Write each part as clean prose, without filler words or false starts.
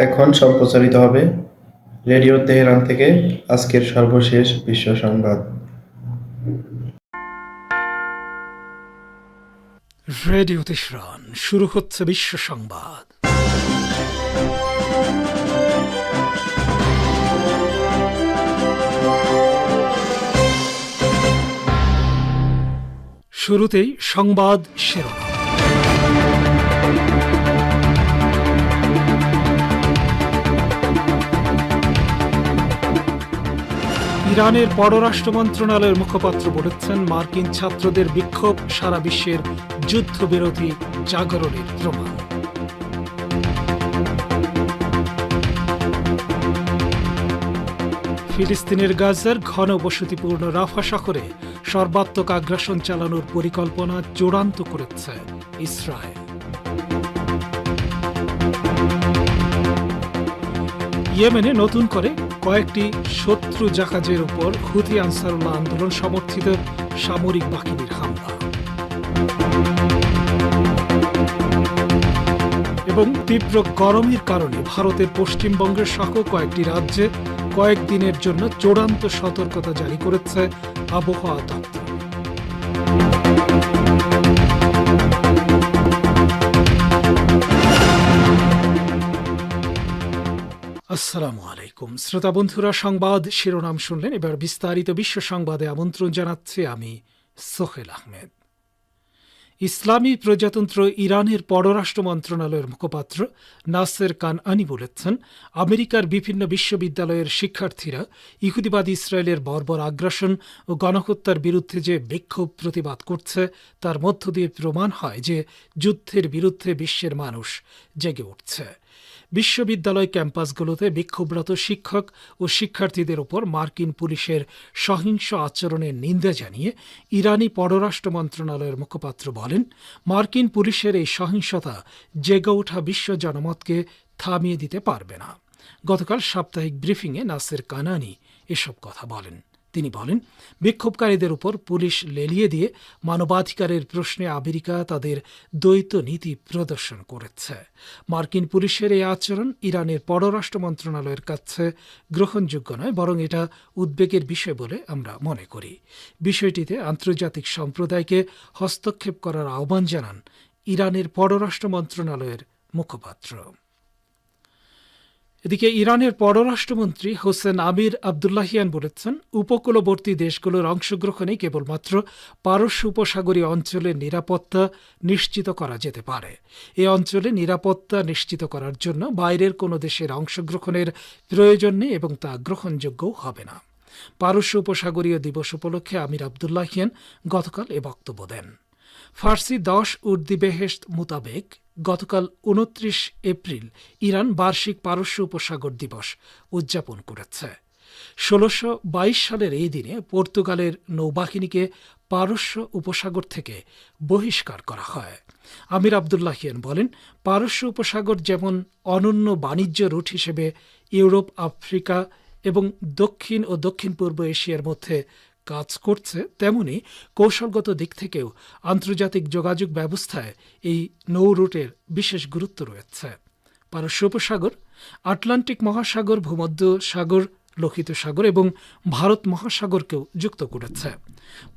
এখন সম্প্রচারিত হবে রেডিও তেহরান থেকে আজকের সর্বশেষ বিশ্ব সংবাদ। রেডিও তেহরান, শুরু হচ্ছে বিশ্ব সংবাদ। শুরুতেই সংবাদ শিরোনাম। ইরানের পররাষ্ট্র মন্ত্রণালয়ের মুখপাত্র বলেছেন, মার্কিন ছাত্রদের বিক্ষোভ সারা বিশ্বের যুদ্ধবিরোধী জাগরণের প্রমাণ। ফিলিস্তিনের গাজার ঘন বসতিপূর্ণ রাফা শহরে সর্বাত্মক আগ্রাসন চালানোর পরিকল্পনা চূড়ান্ত করেছে ইসরায়েল। ইয়েমেনে নতুন করে কয়েকটি শত্রু জাহাজের উপর হুথি আনসারুল্লাহ আন্দোলন সমর্থিত সামরিক বাহিনীর হামলা। এবং তীব্র গরমের কারণে ভারতের পশ্চিমবঙ্গের সহ কয়েকটি রাজ্যে কয়েকদিনের জন্য চূড়ান্ত সতর্কতা জারি করেছে আবহাওয়া দপ্তর। আসসালামু আলাইকুম শ্রোতা বন্ধুরা, সংবাদ শিরোনাম শুনলেন। এবার বিস্তারিত বিশ্ব সংবাদে আমন্ত্রণ জানাচ্ছি আমি সোহেল আহমেদ। ইসলামী প্রজাতন্ত্র ইরানের পররাষ্ট্র মন্ত্রণালয়ের মুখপাত্র নাসের কানআনি বলেছেন, আমেরিকার বিভিন্ন বিশ্ববিদ্যালয়ের শিক্ষার্থীরা ইহুদিবাদী ইসরায়েলের বর্বর আগ্রাসন ও গণহত্যার বিরুদ্ধে যে বিক্ষোভ প্রতিবাদ করছে তার মধ্য দিয়ে প্রমাণ হয় যে যুদ্ধের বিরুদ্ধে বিশ্বের মানুষ জেগে উঠছে। বিশ্ববিদ্যালয় ক্যাম্পাসগুলোতে বিক্ষোভরত শিক্ষক ও শিক্ষার্থীদের উপর মার্কিন পুলিশের সহিংস আচরণের নিন্দা জানিয়ে ইরানি পররাষ্ট্র মন্ত্রণালয়ের মুখপাত্র বলেন, মার্কিন পুলিশের এই সহিংসতা জেগে ওঠা বিশ্ব জনমতকে থামিয়ে দিতে পারবে না। গতকাল সাপ্তাহিক ব্রিফিংয়ে নাসের কানানি এসব কথা বলেন। তিনি বলেন, বিক্ষোভকারীদের উপর পুলিশ লেলিয়ে দিয়ে মানবাধিকারের প্রশ্নে আমেরিকা তাদের দ্বৈত নীতি প্রদর্শন করেছে। মার্কিন পুলিশের এই আচরণ ইরানের পররাষ্ট্র মন্ত্রণালয়ের কাছে গ্রহণযোগ্য নয়, বরং এটা উদ্বেগের বিষয় বলে আমরা মনে করি। বিষয়টিতে আন্তর্জাতিক সম্প্রদায়কে হস্তক্ষেপ করার আহ্বান জানান ইরানের পররাষ্ট্র মন্ত্রণালয়ের মুখপাত্র। এদিকে ইরানের পররাষ্ট্রমন্ত্রী হোসেন আমির আবদুল্লাহিয়ান বলেছেন, উপকূলবর্তী দেশগুলোর অংশগ্রহণে কেবলমাত্র পারস্য উপসাগরীয় অঞ্চলের নিরাপত্তা নিশ্চিত করা যেতে পারে। এই অঞ্চলে নিরাপত্তা নিশ্চিত করার জন্য বাইরের কোনো দেশের অংশগ্রহণের প্রয়োজন নেই এবং তা গ্রহণযোগ্যও হবে না। পারস্য উপসাগরীয় দিবস উপলক্ষে আমির আবদুল্লাহিয়ান গতকাল এ বক্তব্য দেন। ফার্সি 10 উর্দি বেহেশত মোতাবেক গতকাল 29 এপ্রিল ইরান বার্ষিক পারস্য উপসাগর দিবস উদযাপন করেছে। 1622 সালের এই দিনে পর্তুগালের নৌবাহিনীকে পারস্য উপসাগর থেকে বহিষ্কার করা হয়। আমির আবদুল্লাহিয়ান বলেন, পারস্য উপসাগর যেমন অনন্য বাণিজ্য রুট হিসেবে ইউরোপ, আফ্রিকা এবং দক্ষিণ ও দক্ষিণ পূর্ব এশিয়ার মধ্যে কাজ করছে, তেমনি কৌশলগত দিক থেকেও আন্তর্জাতিক যোগাযোগ ব্যবস্থায় এই নৌ রুটের বিশেষ গুরুত্ব রয়েছে। পারস্য উপসাগর আটলান্টিক মহাসাগর, ভূমধ্য সাগর, লোহিত সাগর এবং ভারত মহাসাগরকেও যুক্ত করেছে।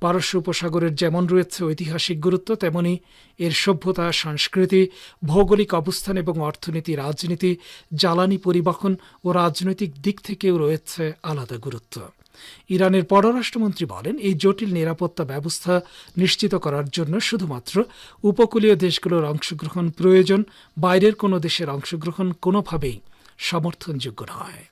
পারস্য উপসাগরের যেমন রয়েছে ঐতিহাসিক গুরুত্ব, তেমনি এর সভ্যতা, সংস্কৃতি, ভৌগোলিক অবস্থান এবং অর্থনীতি, রাজনীতি, জ্বালানি পরিবহন ও রাজনৈতিক দিক থেকেও রয়েছে আলাদা গুরুত্ব। ইরানের পররাষ্ট্রমন্ত্রী বলেন, এই জটিল নিরাপত্তা ব্যবস্থা নিশ্চিত করার জন্য শুধুমাত্র উপকূলীয় দেশগুলোর অংশগ্রহণ প্রয়োজন, বাইরের কোনো দেশের অংশগ্রহণ কোনোভাবেই সমর্থনযোগ্য নয়।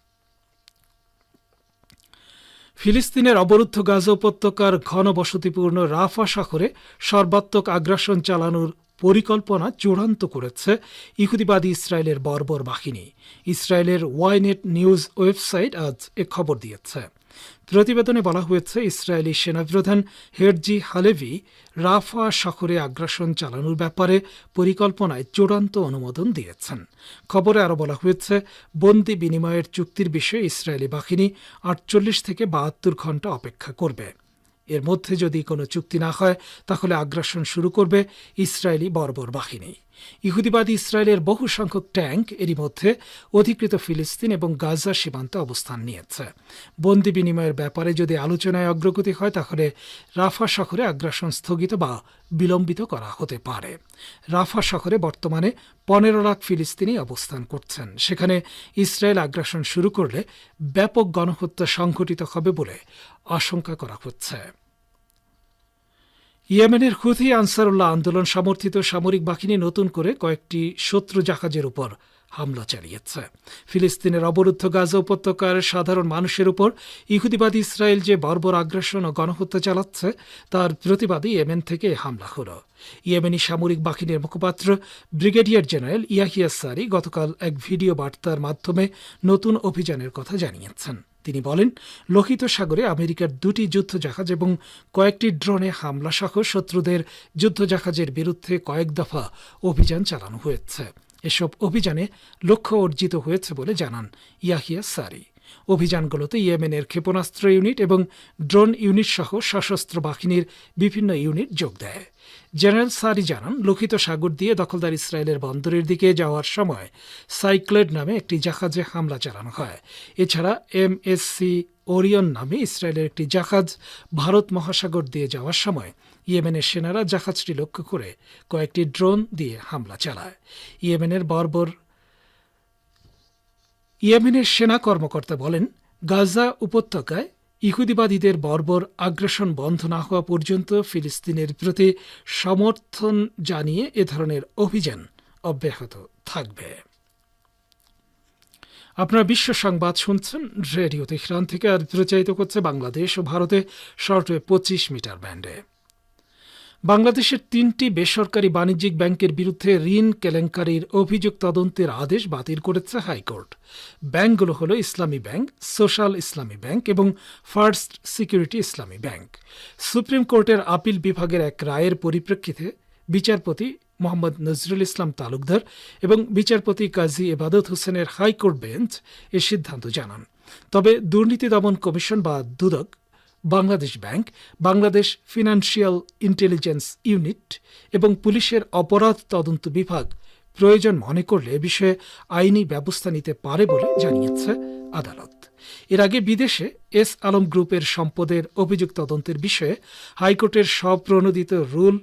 ফিলিস্তিনের অবরুদ্ধ গাজা উপত্যকার ঘন বসতিপূর্ণ রাফা শহরে সর্বাত্মক আগ্রাসন চালানোর পরিকল্পনা চূড়ান্ত করেছে ইহুদিবাদী ইসরায়েলের বর্বর বাহিনী। ইসরায়েলের ওয়াইনেট নিউজ ওয়েবসাইট আজ এ খবর দিয়েছে। প্রতিবেদনে বলা হয়েছে, ইসরায়েলি সেনাপ্রধান হেরজি হালেভি রাফা শহরে আগ্রাসন চালানোর ব্যাপারে পরিকল্পনায় চূড়ান্ত অনুমোদন দিয়েছেন। খবরে আরও বলা হয়েছে, বন্দি বিনিময়ের চুক্তির বিষয়ে ইসরায়েলি বাহিনী 48 থেকে 72 ঘণ্টা অপেক্ষা করবে। এর মধ্যে যদি কোনো চুক্তি না হয় তাহলে আগ্রাসন শুরু করবে ইসরায়েলি বর্বর বাহিনী। ইহুদিবাদী ইসরায়েলের বহু সংখ্যক ট্যাঙ্ক এরই মধ্যে অধিকৃত ফিলিস্তিন এবং গাজা সীমান্তে অবস্থান নিয়েছে। বন্দি বিনিময়ের ব্যাপারে যদি আলোচনায় অগ্রগতি হয় তাহলে রাফা শহরে আগ্রাসন স্থগিত বা বিলম্বিত করা হতে পারে। রাফা শহরে বর্তমানে 15 লাখ ফিলিস্তিনি অবস্থান করছেন। সেখানে ইসরায়েল আগ্রাসন শুরু করলে ব্যাপক গণহত্যা সংঘটিত হবে বলে আশঙ্কা করা হচ্ছে। ইয়েমেনের হুথি আনসারুল্লাহ আন্দোলন সমর্থিত সামরিক বাহিনী নতুন করে কয়েকটি শত্রু জাহাজের উপর হামলা চালিয়েছে। ফিলিস্তিনের অবরুদ্ধ গাজা উপত্যকার সাধারণ মানুষের উপর ইহুদিবাদী ইসরায়েল যে বর্বর আগ্রাসন ও গণহত্যা চালাচ্ছে তার প্রতিবাদে ইয়েমেন থেকে হামলা হল। ইয়েমেনি সামরিক বাহিনীর মুখপাত্র ব্রিগেডিয়ার জেনারেল ইয়াহিয়া সারি গতকাল এক ভিডিও বার্তার মাধ্যমে নতুন অভিযানের কথা জানিয়েছেন। তিনি বলেন, লোহিত সাগরে আমেরিকার 2টি যুদ্ধজাহাজ এবং কয়েকটি ড্রোনে হামলা সহ শত্রুদের যুদ্ধজাহাজের বিরুদ্ধে কয়েক দফা অভিযান চালানো হয়েছে। এসব অভিযানে লক্ষ্য অর্জিত হয়েছে বলে জানান ইয়াহিয়া সারি। অভিযানগুলোতে ইয়েমেনের ক্ষেপণাস্ত্র ইউনিট এবং ড্রোন ইউনিট সহ সশস্ত্র বাহিনীর বিভিন্ন ইউনিট যোগ দেয়। জেনারেল সারি জানান, লোহিত সাগর দিয়ে দখলদার ইসরায়েলের বন্দরের দিকে যাওয়ার সময় সাইক্লেড নামে একটি জাহাজে হামলা চালানো হয়। এছাড়া MSC ওরিয়ন নামে ইসরায়েলের একটি জাহাজ ভারত মহাসাগর দিয়ে যাওয়ার সময় ইয়েমেনের সেনারা জাহাজটি লক্ষ্য করে কয়েকটি ড্রোন দিয়ে হামলা চালায়। ইয়েমেনের সেনা কর্মকর্তা বলেন, গাজা উপত্যকায় ইহুদিবাদীদের বর্বর আগ্রাসন বন্ধ না হওয়া পর্যন্ত ফিলিস্তিনের প্রতি সমর্থন জানিয়ে এ ধরনের অভিযান অব্যাহত থাকবে। আপনারা বিশ্ব সংবাদ শুনছেন রেডিও তেহরান থেকে, আর প্রচারিত করছে বাংলাদেশ ও ভারতে শর্টওয়েভ 25 মিটার ব্যান্ডে। বাংলাদেশের 3টি বেসরকারি বাণিজ্যিক ব্যাংকের বিরুদ্ধে ঋণ কেলেঙ্কারির অভিযোগ তদন্তের আদেশ বাতিল করেছে হাইকোর্ট। ব্যাংকগুলো হল ইসলামী ব্যাংক, সোশ্যাল ইসলামী ব্যাংক এবং ফার্স্ট সিকিউরিটি ইসলামী ব্যাংক। সুপ্রিম কোর্টের আপিল বিভাগের এক রায়ের পরিপ্রেক্ষিতে বিচারপতি মোহাম্মদ নজরুল ইসলাম তালুকদার এবং বিচারপতি কাজী এবাদত হোসেনের হাইকোর্ট বেঞ্চ এ সিদ্ধান্ত জানান। তবে দুর্নীতি দমন কমিশন বা Dudok, Bangladesh bank, Bangladesh financial intelligence unit এবং পুলিশের অপরাধ তদন্ত বিভাগ প্রয়োজন মনে করলে এ বিষয়ে আইনি ব্যবস্থা নিতে পারে বলে জানিয়েছে আদালত। এর আগে বিদেশে এস আলম গ্রুপের সম্পদের অভিযোগ তদন্তের বিষয়ে হাইকোর্টের স্বপ্রণোদিত রুল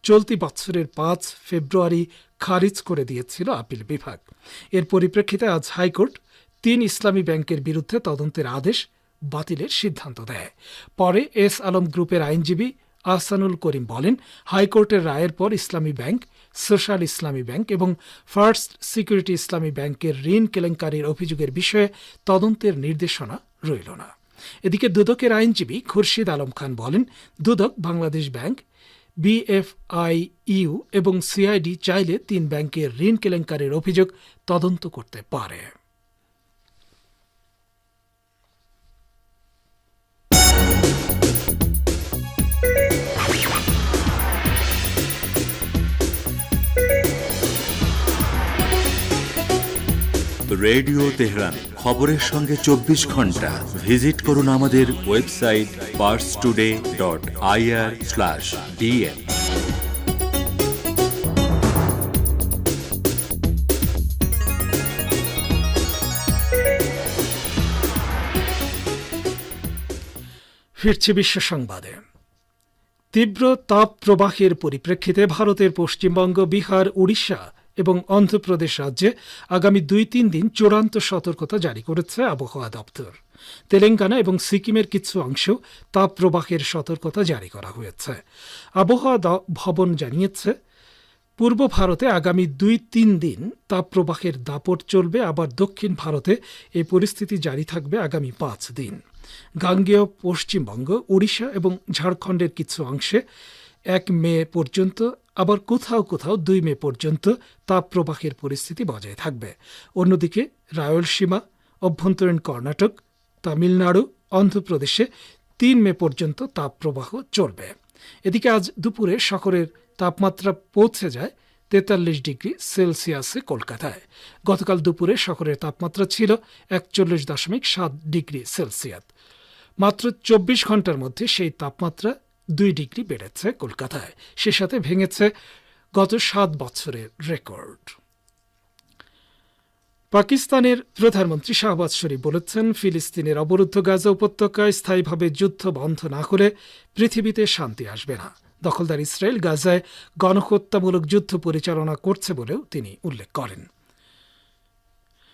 চলতি বছরের 5 ফেব্রুয়ারি খারিজ করে দিয়েছিল আপিল বিভাগ। এর পরিপ্রেক্ষিতে আজ হাইকোর্ট 3 ইসলামী ব্যাংকের বিরুদ্ধে তদন্তের আদেশ বাতিলের সিদ্ধান্ত দেয়। পরে এস আলম গ্রুপের আইনজীবী আহসানুল করিম বলেন, হাইকোর্টের রায়ের পর ইসলামী ব্যাংক, সোশ্যাল ইসলামী ব্যাংক এবং ফার্স্ট সিকিউরিটি ইসলামী ব্যাংকের ঋণ কেলেঙ্কারির অভিযোগের বিষয়ে তদন্তের নির্দেশনা রইল না। এদিকে দুদকের আইনজীবী খুরশিদ আলম খান বলেন, দুদক, বাংলাদেশ ব্যাংক, BFIU এবং CID চাইলে 3 ব্যাংকের ঋণ কেলেঙ্কারির অভিযোগ তদন্ত করতে পারে। রেডিও তেহরান, খবরের সঙ্গে 24 ঘন্টা। ভিজিট করুন আমাদের ওয়েবসাইট parstoday.ir/dn। ফিরছে বিশ্ব সংবাদে। তীব্র তাপ প্রবাহের পরিপ্রেক্ষিতে ভারতের পশ্চিমবঙ্গ, বিহার, উড়িষ্যা এবং অন্ধ্রপ্রদেশ রাজ্যে আগামী 2-3 দিন চূড়ান্ত সতর্কতা জারি করেছে আবহাওয়া দপ্তর। তেলেঙ্গানা এবং সিকিমের কিছু অংশেও তাপ প্রবাহের সতর্কতা জারি করা হয়েছে। আবহাওয়া ভবন জানিয়েছে, পূর্ব ভারতে আগামী 2-3 দিন তাপপ্রবাহের দাপট চলবে। আবার দক্ষিণ ভারতে এই পরিস্থিতি জারি থাকবে আগামী 5 দিন। গাঙ্গেয় পশ্চিমবঙ্গ, উড়িষ্যা এবং ঝাড়খণ্ডের কিছু অংশে 1 মে পর্যন্ত, আবার কোথাও কোথাও 2 মে পর্যন্ত তাপপ্রবাহের পরিস্থিতি বজায় থাকবে। অন্যদিকে রায়লসীমা, অভ্যন্তরীণ কর্ণাটক, তামিলনাড়ু, অন্ধ্রপ্রদেশে 3 মে পর্যন্ত তাপপ্রবাহ চলবে। এদিকে আজ দুপুরে শহরের তাপমাত্রা পৌঁছে যায় 43 ডিগ্রি সেলসিয়াসে কলকাতায়। গতকাল দুপুরে শহরের তাপমাত্রা ছিল 41.7 ডিগ্রি সেলসিয়াস। মাত্র 24 ঘন্টার মধ্যে সেই তাপমাত্রা 2 ডিগ্রি বেড়েছে কলকাতায়। সে সাথে ভেঙেছে গত 7 বছরের রেকর্ড। পাকিস্তানের প্রধানমন্ত্রী শাহবাজ শরীফ বলেছেন, ফিলিস্তিনের অবরুদ্ধ গাজা উপত্যকায় স্থায়ীভাবে যুদ্ধ বন্ধ না হলে পৃথিবীতে শান্তি আসবে না। দখলদার ইসরায়েল গাজায় গণহত্যামূলক যুদ্ধ পরিচালনা করছে বলেও তিনি উল্লেখ করেন।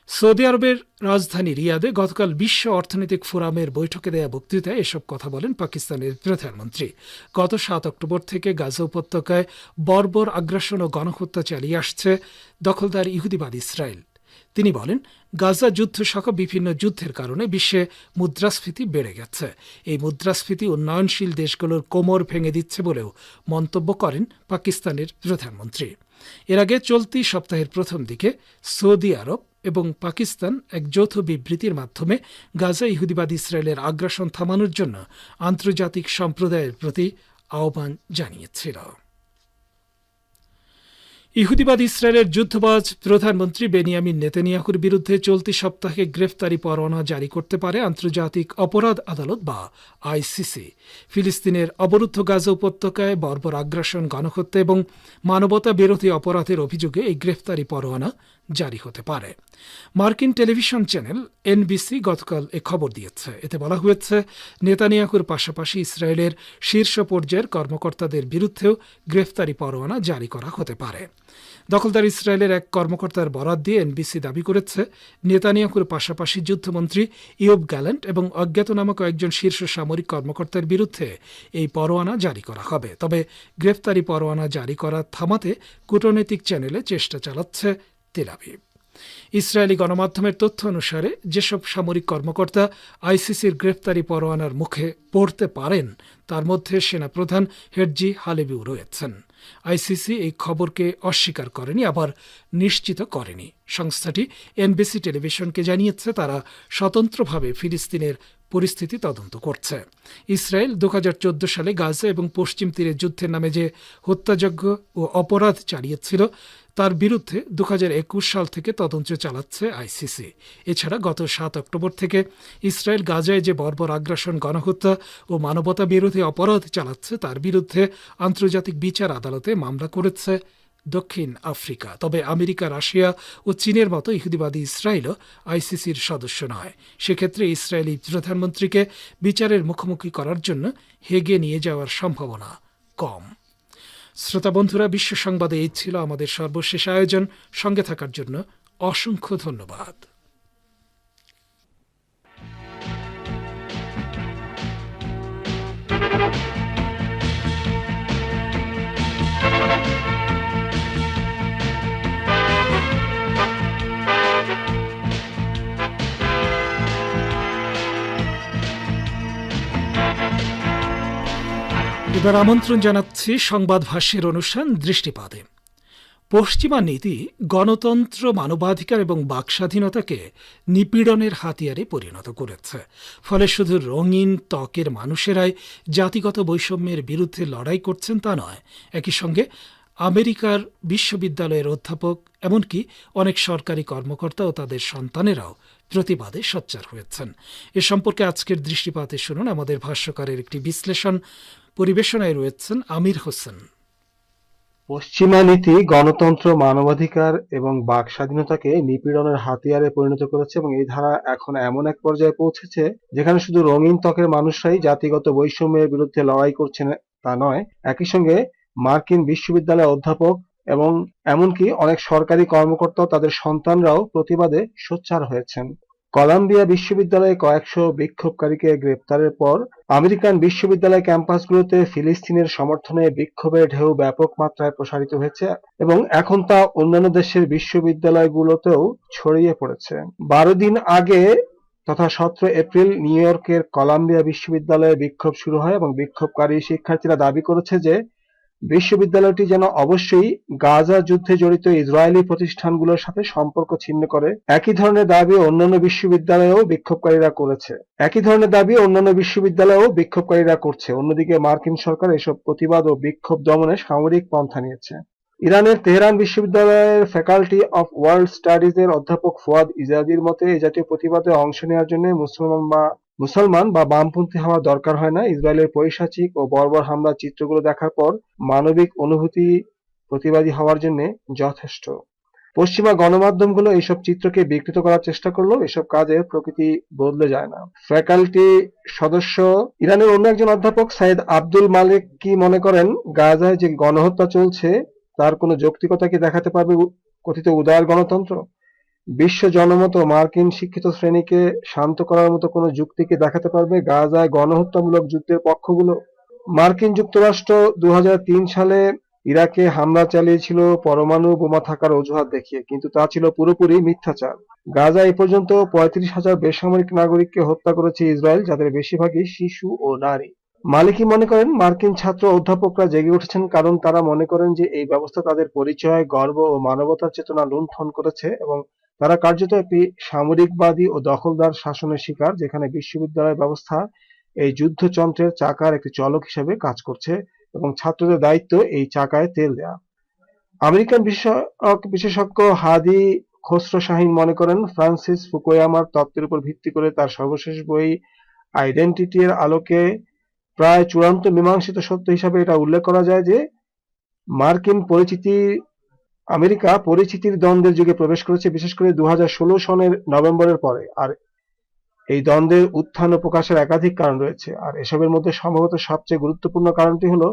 সৌদি আরবের রাজধানী রিয়াদে গতকাল বিশ্ব অর্থনৈতিক ফোরামের বৈঠকে দেয়া বক্তৃতায় এসব কথা বলেন পাকিস্তানের প্রধানমন্ত্রী। গত 7 অক্টোবর থেকে গাজা উপত্যকায় বর্বর আগ্রাসন ও গণহত্যা চালিয়ে আসছে দখলদার ইহুদিবাদ ইসরায়েল। তিনি বলেন, গাজা যুদ্ধ সহ বিভিন্ন যুদ্ধের কারণে বিশ্বে মুদ্রাস্ফীতি বেড়ে গেছে। এই মুদ্রাস্ফীতি উন্নয়নশীল দেশগুলোর কোমর ভেঙে দিচ্ছে বলেও মন্তব্য করেন পাকিস্তানের প্রধানমন্ত্রী। এর আগে চলতি সপ্তাহের প্রথম দিকে সৌদি আরব এবং পাকিস্তান এক যৌথ বিবৃতির মাধ্যমে গাজা ইহুদিবাদ ইসরায়েলের আগ্রাসন থামানোর জন্য আন্তর্জাতিক সম্প্রদায়ের প্রতি আহ্বান জানিয়েছিল। ইহুদিবাদ ইসরায়েলের যুদ্ধবাজ প্রধানমন্ত্রী বেনিয়ামিন নেতানিয়াহুর বিরুদ্ধে চলতি সপ্তাহে গ্রেফতারি পরোয়ানা জারি করতে পারে আন্তর্জাতিক অপরাধ আদালত বা আইসিসি। ফিলিস্তিনের অবরুদ্ধ গাজা উপত্যকায় বর্বর আগ্রাসন, গণহত্যা এবং মানবতা বিরোধী অপরাধের অভিযোগে এই গ্রেফতারি পরোয়ানা জারি হতে পারে। মার্কিন টেলিভিশন চ্যানেল এনবিসি গতকাল এ খবর দিয়েছে। এতে বলা হয়েছে, নেতানিয়াহুর পাশাপাশি ইসরায়েলের শীর্ষ পর্যায়ের কর্মকর্তাদের বিরুদ্ধেও গ্রেফতারি পরোয়ানা জারি করা হতে পারে। দখলদার ইসরায়েলের এক কর্মকর্তার বরাত দিয়ে এনবিসি দাবি করেছে, নেতানিয়াহুর পাশাপাশি যুদ্ধমন্ত্রী ইয়োব গ্যালেন্ট এবং অজ্ঞাতনামা কয়েকজন শীর্ষ সামরিক কর্মকর্তার বিরুদ্ধে এই পরোয়ানা জারি করা হবে। তবে গ্রেফতারি পরোয়ানা জারি করা থামাতে কূটনৈতিক চ্যানেলে চেষ্টা চালাচ্ছে তেল আবিব। ইসরায়েলি গণমাধ্যমের তথ্য অনুসারে যেসব সামরিক কর্মকর্তা আইসিসির গ্রেফতারি পরোয়ানার মুখে পড়তে পারেন তার মধ্যে সেনাপ্রধান হেরজি হালেবিও রয়েছেন। আইসিসি এই খবরকে অস্বীকার করেনি, আবার নিশ্চিত করেনি। সংস্থাটি এনবিসি টেলিভিশনকে জানিয়েছে, তারা স্বতন্ত্রভাবে ফিলিস্তিনের পরিস্থিতি তদন্ত করছে। ইসরায়েল 2014 সালে গাজা এবং পশ্চিম তীরে যুদ্ধের নামে যে হত্যাযজ্ঞ ও অপরাধ চালিয়েছিল তার বিরুদ্ধে 2021 সাল থেকে তদন্ত চালাচ্ছে আইসিসি। এছাড়া গত 7 অক্টোবর থেকে ইসরায়েল গাজায় যে বর্বর আগ্রাসন, গণহত্যা ও মানবতা বিরোধী অপরাধ চালাচ্ছে তার বিরুদ্ধে আন্তর্জাতিক বিচার আদালতে মামলা করেছে দক্ষিণ আফ্রিকা। তবে আমেরিকা, রাশিয়া ও চীনের মতো ইহুদিবাদী ইসরায়েলও আইসিসির সদস্য নয়। সেক্ষেত্রে ইসরায়েলি প্রধানমন্ত্রীকে বিচারের মুখোমুখি করার জন্য হেগে নিয়ে যাওয়ার সম্ভাবনা কম। শ্রোতা বন্ধুরা, বিশ্ব সংবাদে এই ছিল আমাদের সর্বশেষ আয়োজন। সঙ্গে থাকার জন্য অসংখ্য ধন্যবাদ। এবার আমন্ত্রণ জানাচ্ছি সংবাদ ভাষ্যের অনুষ্ঠান দৃষ্টিপাতে। পশ্চিমা নীতি গণতন্ত্র, মানবাধিকার এবং বাকস্বাধীনতাকে নিপীড়নের হাতিয়ারে পরিণত করেছে। ফলে শুধু রঙিন ত্বকের মানুষেরাই জাতিগত বৈষম্যের বিরুদ্ধে লড়াই করছেন তা নয়, একই সঙ্গে আমেরিকার বিশ্ববিদ্যালয়ের অধ্যাপক, এমনকি অনেক সরকারি কর্মকর্তা ও তাদের সন্তানেরাও প্রতিবাদে সোচ্চার হয়েছেন। এ সম্পর্কে আজকের দৃষ্টিপাতে শুনুন আমাদের ভাষ্যকারের একটি বিশ্লেষণ। পরিবেশনায় রয়েছেন আমির হোসেন। পশ্চিমা নীতি গণতন্ত্র, মানবাধিকার এবং বাক স্বাধীনতাকে নিপীড়নের হাতিয়ারে পরিণত করেছে এবং এই ধারা এখন এমন এক পর্যায়ে পৌঁছেছে যেখানে শুধু রঙিন ত্বকের মানুষরাই জাতিগত বৈষম্যের বিরুদ্ধে লড়াই করছেন তা নয়, একই সঙ্গে মার্কিন বিশ্ববিদ্যালয়ের অধ্যাপক এবং এমনকি অনেক সরকারি কর্মকর্তা ও তাদের সন্তানরাও প্রতিবাদে সোচ্চার হয়েছেন। কলাম্বিয়া বিশ্ববিদ্যালয়ে কয়েকশো বিক্ষোভকারীকে গ্রেপ্তারের পর আমেরিকান বিশ্ববিদ্যালয় ক্যাম্পাসগুলোতে ফিলিস্তিনের সমর্থনে বিক্ষোভের ঢেউ ব্যাপক মাত্রায় প্রসারিত হয়েছে এবং এখন তা অন্যান্য দেশের বিশ্ববিদ্যালয়গুলোতেও ছড়িয়ে পড়েছে। 12 দিন আগে তথা 17 এপ্রিল নিউ ইয়র্কের কলাম্বিয়া বিশ্ববিদ্যালয়ে বিক্ষোভ শুরু হয় এবং বিক্ষোভকারী শিক্ষার্থীরা দাবি করেছে যে বিশ্ববিদ্যালয়টি যেন অবশ্যই গাজা যুদ্ধে জড়িত ইসরায়েলি প্রতিষ্ঠানগুলোর সাথে সম্পর্ক ছিন্ন করে। একই ধরনের দাবি অন্যান্য বিশ্ববিদ্যালয়েও বিক্ষোভকারীরা করছে। অন্যদিকে মার্কিন সরকার এসব প্রতিবাদ ও বিক্ষোভ দমনে সামরিক পন্থা নিয়েছে। ইরানের তেহরান বিশ্ববিদ্যালয়ের ফ্যাকাল্টি অফ ওয়ার্ল্ড স্টাডিজের অধ্যাপক ফুয়াদ ইজাদির মতে এই জাতীয় প্রতিবাদে অংশ নেওয়ার জন্য মুসলমান বা বামপন্থী হওয়া দরকার হয় না। ইসরায়েলের পৈশাচিক ও বর্বর হামলার চিত্রগুলো দেখার পর মানবিক অনুভূতি প্রতিবাদী হওয়ার জন্য যথেষ্ট। পশ্চিমা গণমাধ্যমগুলো এইসব চিত্রকে বিকৃত করার চেষ্টা করলেও এসব কাজের প্রকৃতি বদলে যায় না। ফ্যাকাল্টি সদস্য ইরানের অন্য একজন অধ্যাপক সাইদ আব্দুল মালিক কি মনে করেন, গাজায় যে গণহত্যা চলছে তার কোনো যৌক্তিকতা কি দেখাতে পারবে কথিত উদার গণতন্ত্র? বিশ্ব জনমত ও মার্কিন শিক্ষিত শ্রেণীকে শান্ত করার মতো কোনো যুক্তি কি দেখাতে পারবে গাজায় গণহত্যামূলক যুদ্ধের পক্ষগুলো? মার্কিন যুক্তরাষ্ট্র 2003 সালে ইরাকে হামলা চালিয়েছিল পরমাণু বোমা থাকার অজুহাত দেখিয়ে, কিন্তু তা ছিল পুরোপুরি মিথ্যাচার। গাজা এ পর্যন্ত 35,000 বেসামরিক নাগরিককে হত্যা করেছে ইসরায়েল, যাদের বেশিরভাগই শিশু ও নারী। মালিকি মনে করেন, মার্কিন ছাত্র অধ্যাপকরা জেগে উঠেছেন কারণ তারা মনে করেন যে এই ব্যবস্থা তাদের পরিচয়, গর্ব ও মানবতার চেতনা লুণ্ঠন করেছে এবং তারা কার্যত একটি সামরিকবাদী ও দখলদার শাসনের শিকার, যেখানে বিশ্ববিদ্যালয় ব্যবস্থা এই যুদ্ধযন্ত্রের চাকার একটি চলক হিসেবে কাজ করছে এবং ছাত্রদের দায়িত্ব এই চাকায় তেল দেয়া। আমেরিকান বিশেষজ্ঞ হাদি খসরো শাহীন মনে করেন, ফ্রান্সিস ফুকুয়ামার তত্ত্বের উপর ভিত্তি করে তার সর্বশেষ বই আইডেন্টিটি এর আলোকে প্রায় চূড়ান্ত মীমাংসিত সত্য হিসাবে এটা উল্লেখ করা যায় যে আমেরিকা পরিচিতির দ্বন্দ্বের যুগে প্রবেশ করেছে, বিশেষ করে 2016 সনের নভেম্বরের পরে। আর এই দ্বন্দ্বের উত্থান ও প্রকাশের একাধিক কারণ রয়েছে, আর এসবের মধ্যে সম্ভবত সবচেয়ে গুরুত্বপূর্ণ কারণটি হলো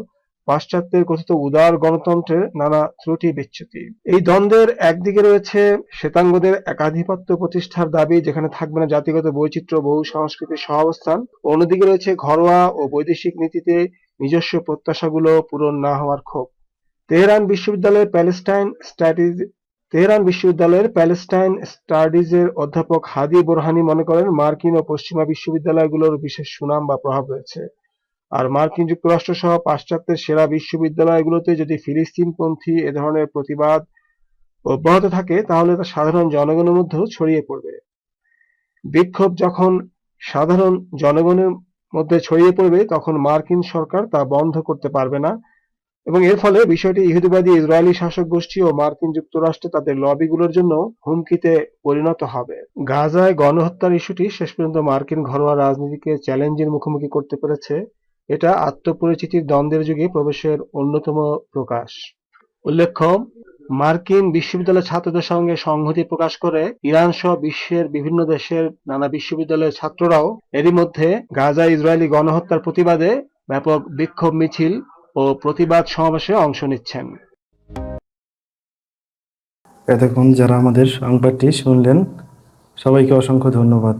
পাশ্চাত্যের কথিত উদার গণতন্ত্রের নানা ত্রুটি বিচ্যুতি। এই দ্বন্দ্বের একদিকে রয়েছে শ্বেতাঙ্গদের একাধিপত্য প্রতিষ্ঠার দাবি, যেখানে থাকবে না জাতিগত বৈচিত্র্য, বহু সংস্কৃতির সহাবস্থান। অন্যদিকে রয়েছে ঘরোয়া ও বৈদেশিক নীতিতে নিজস্ব প্রত্যাশাগুলো পূরণ না হওয়ার ক্ষোভ। তেহরান বিশ্ববিদ্যালয়ের প্যালেস্টাইন স্টাডিজের অধ্যাপক হাদি বোরহানি মনে করেন, মার্কিন ও পশ্চিমা বিশ্ববিদ্যালয়গুলোর বিশেষ সুনাম বা প্রভাব রয়েছে, আর মার্কিন যুক্তরাষ্ট্র সহ পাশ্চাত্যের সেরা বিশ্ববিদ্যালয়গুলোতে যদি ফিলিস্তিনপন্থী এ ধরনের প্রতিবাদ অব্যাহত থাকে তাহলে তা সাধারণ জনগণের মধ্যেও ছড়িয়ে পড়বে। বিক্ষোভ যখন সাধারণ জনগণের মধ্যে ছড়িয়ে পড়বে তখন মার্কিন সরকার তা বন্ধ করতে পারবে না এবং এর ফলে বিষয়টি ইহুদিবাদী ইসরায়েলি শাসক গোষ্ঠী ও মার্কিন যুক্তরাষ্ট্র তাদের লবিগুলোর জন্য হুমকিতে পরিণত হবে। গাজায় গণহত্যার ইস্যুটি শেষ পর্যন্ত মার্কিন ঘরোয়া রাজনীতিকে চ্যালেঞ্জের মুখোমুখি করতে পেরেছে। এটা আত্মপরিচিতির দ্বন্দ্বের যুগে প্রবেশের অন্যতম প্রকাশ। উল্লেখ্য, মার্কিন বিশ্ববিদ্যালয়ের ছাত্রদের সঙ্গে সংহতি প্রকাশ করে ইরান সহ বিশ্বের বিভিন্ন দেশের নানা বিশ্ববিদ্যালয়ের ছাত্ররাও এরই মধ্যে গাজায় ইসরায়েলি গণহত্যার প্রতিবাদে ব্যাপক বিক্ষোভ মিছিল ও প্রতিবাদ সমাবেশে অংশ নিচ্ছেন। এতক্ষণ যারা আমাদের সংবাদটি শুনলেন সবাইকে অসংখ্য ধন্যবাদ।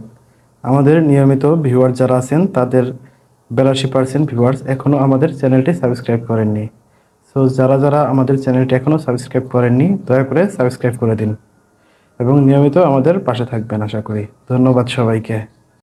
আমাদের নিয়মিত ভিউয়ার যারা আছেন তাদের 82% ভিউয়ার্স এখনও আমাদের চ্যানেলটি সাবস্ক্রাইব করেননি। সো যারা আমাদের চ্যানেলটি এখনও সাবস্ক্রাইব করেননি দয়া করে সাবস্ক্রাইব করে দিন এবং নিয়মিত আমাদের পাশে থাকবেন আশা করি। ধন্যবাদ সবাইকে।